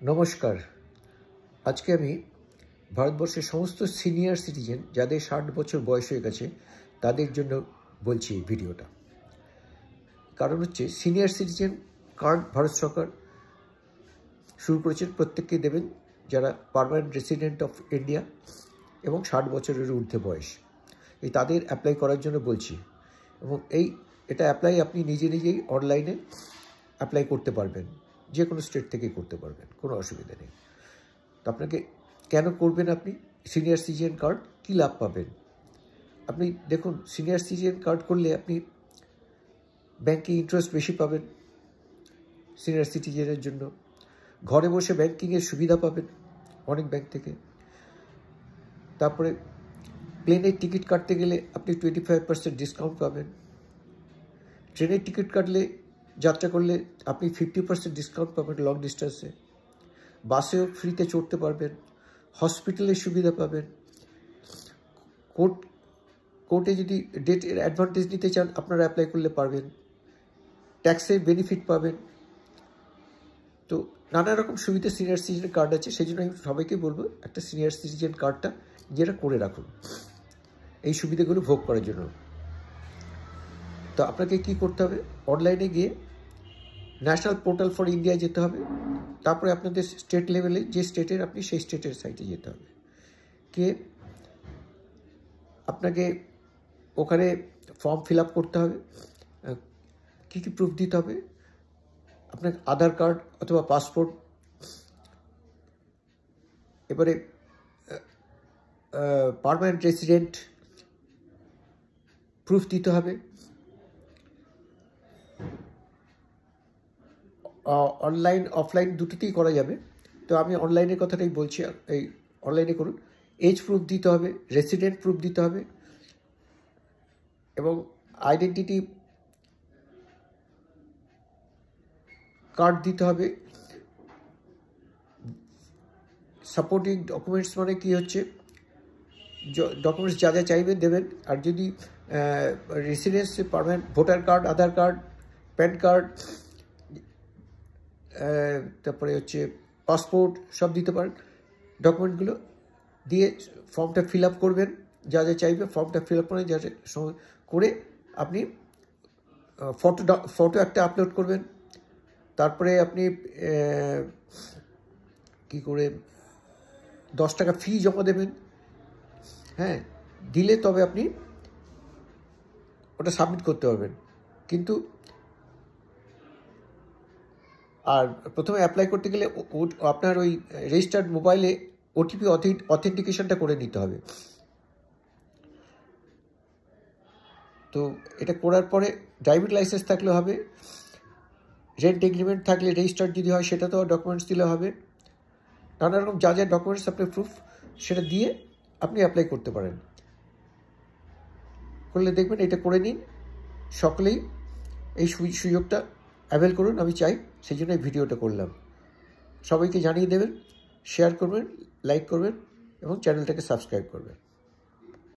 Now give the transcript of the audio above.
নমস্কার। আজকে আমি ভারতবর্ষের সমস্ত সিনিয়র সিটিজেন যাদের 60 বছর বয়স হয়ে গেছে তাদের জন্য বলছি এই ভিডিওটা। কারণ হচ্ছে সিনিয়র সিটিজেন কার্ড ভারত সরকার শুরু করেছেন, প্রত্যেককেই দেবেন যারা পার্মানেন্ট রেসিডেন্ট অফ ইন্ডিয়া এবং 60 বছরের ঊর্ধ্বে বয়স। এই তাদের অ্যাপ্লাই করার জন্য বলছি। এবং এটা অ্যাপ্লাই আপনি নিজেই অনলাইনে অ্যাপ্লাই করতে পারবেন, যে কোনো স্টেট থেকে করতে পারবেন, কোনো অসুবিধা নেই। তো আপনাকে কেন করবেন? আপনি সিনিয়র সিটিজেন কার্ড কী লাভ পাবেন? আপনি দেখুন, সিনিয়র সিটিজেন কার্ড করলে আপনি ব্যাঙ্কিং ইন্টারেস্ট বেশি পাবেন সিনিয়র সিটিজেনের জন্য। ঘরে বসে ব্যাঙ্কিংয়ের সুবিধা পাবেন অনেক ব্যাঙ্ক থেকে। তারপরে প্লেনের টিকিট কাটতে গেলে আপনি 25% ডিসকাউন্ট পাবেন। ট্রেনের টিকিট কাটলে যাত্রা করলে আপনি 50% ডিসকাউন্ট পাবেন লং ডিস্টেন্সে। বাসেও ফ্রিতে চড়তে পারবেন। হসপিটালের সুবিধা পাবেন। কোর্টে যদি ডেটের অ্যাডভান্টেজ নিতে চান আপনারা অ্যাপ্লাই করলে পারবেন। ট্যাক্সের বেনিফিট পাবেন। তো নানা রকম সুবিধা সিনিয়র সিটিজেন কার্ড আছে। সেই জন্য আমি সবাইকে বলবো একটা সিনিয়র সিটিজেন কার্ডটা নিজেরা করে রাখুন এই সুবিধাগুলো ভোগ করার জন্য। তো আপনাকে কি করতে হবে? অনলাইনে গিয়ে ন্যাশনাল পোর্টাল ফর ইন্ডিয়া যেতে হবে। তারপরে আপনাদের স্টেট লেভেলে যে স্টেটের আপনি সেই স্টেটের সাইটে যেতে হবে। আপনাকে ওখানে ফর্ম ফিল আপ করতে হবে। কী কী প্রুফ দিতে হবে? আপনার আধার কার্ড অথবা পাসপোর্ট, এবারে পার্মানেন্ট রেসিডেন্ট প্রুফ দিতে হবে। অনলাইন অফলাইন দুটোতেই করা যাবে, তো আমি অনলাইনের কথাটাই বলছি। এই অনলাইনে করুন। এজ প্রুফ দিতে হবে, রেসিডেন্ট প্রুফ দিতে হবে এবং আইডেন্টিটি কার্ড দিতে হবে। সাপোর্টিং ডকুমেন্টস মানে কী হচ্ছে, ডকুমেন্টস যা যা চাইবেন দেবেন। আর যদি রেসিডেন্স পারমানেন্ট ভোটার কার্ড, আধার কার্ড, প্যান কার্ড, তারপরে হচ্ছে পাসপোর্ট সব দিতে পারেন। ডকুমেন্টগুলো দিয়ে ফর্মটা ফিল আপ করবেন, যা যা চাইবে ফর্মটা ফিল আপ করে করে আপনি ফটো একটা আপলোড করবেন। তারপরে আপনি কি করে 10 টাকা ফি জমা দেবেন। হ্যাঁ, দিলে তবে আপনি ওটা সাবমিট করতে পারবেন। কিন্তু আর প্রথমে অ্যাপ্লাই করতে গেলে আপনার ওই রেজিস্টার্ড মোবাইলে ওটিপি অথেন্টিকেশনটা করে নিতে হবে। তো এটা করার পরে ড্রাইভিং লাইসেন্স থাকলে হবে, রেন্ট এগ্রিমেন্ট থাকলে রেজিস্টার্ড যদি হয় সেটা তো ডকুমেন্টস দিলে হবে। নানা রকম যা যা ডকুমেন্টস আপনার প্রুফ সেটা দিয়ে আপনি অ্যাপ্লাই করতে পারেন। করলে দেখবেন এটা করে নিন। সকলেই এই সুযোগটা অ্যাভেল করুন, আমি চাই। সেই জন্য এই ভিডিওটা করলাম। সবাইকে জানিয়ে দেবেন, শেয়ার করবেন, লাইক করবেন এবং চ্যানেলটাকে সাবস্ক্রাইব করবেন।